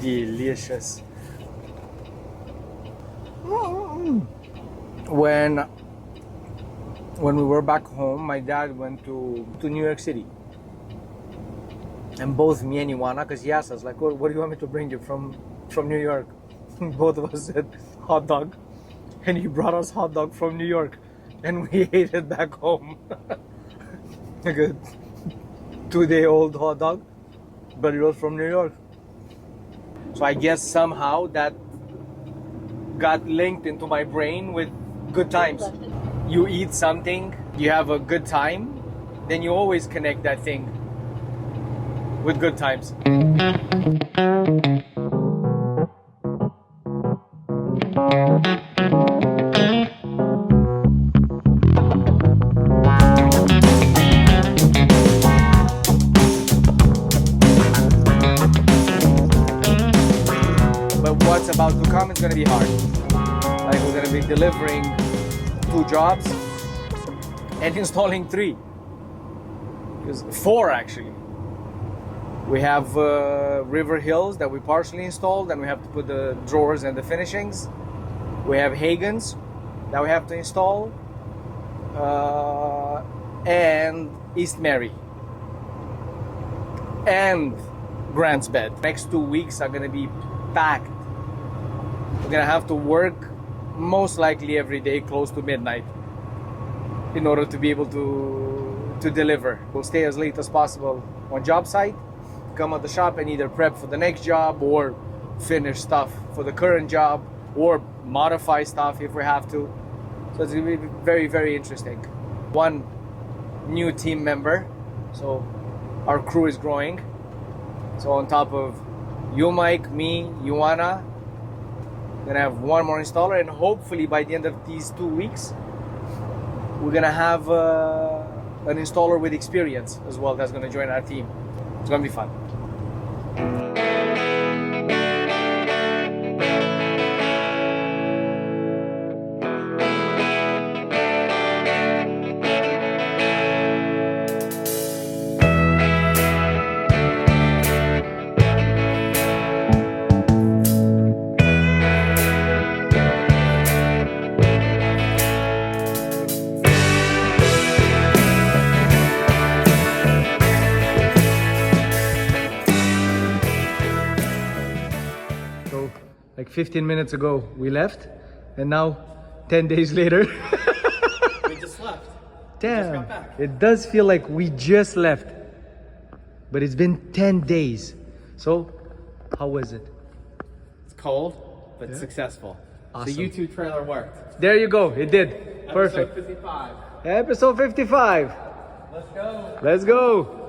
delicious. When we were back home, my dad went to New York City. And both me and Ioana, because he asked us, like, what do you want me to bring you from New York? Both of us said hot dog. And he brought us hot dog from New York. And we ate it back home. Like a 2-day-old hot dog, but it was from New York. So I guess somehow that got linked into my brain with good times. You eat something, you have a good time, then you always connect that thing with good times. But what's about to come is going to be hard. Like, we're going to be delivering 2 jobs and installing 3. Because 4 actually. We have River Hills that we partially installed, and we have to put the drawers and the finishings. We have Hagen's that we have to install, and East Mary and Grant's bed. Next 2 weeks are gonna be packed. We're gonna have to work most likely every day close to midnight in order to be able to deliver. We'll stay as late as possible on job site, come at the shop and either prep for the next job or finish stuff for the current job or modify stuff if we have to. So it's gonna be very, very interesting. One new team member, so our crew is growing. So on top of you, Mike, me, Ioana, gonna have 1 more installer, and hopefully by the end of these 2 weeks, we're gonna have an installer with experience as well that's gonna join our team. It's gonna be fun. Like 15 minutes ago we left, and now 10 days later We just left. damn, We just got back. it does feel like we just left, but it's been 10 days. So how was it? It's cold, but successful. Awesome. The YouTube trailer worked. There you go, it did. Perfect. Episode 55. Episode 55. Let's go. Let's go.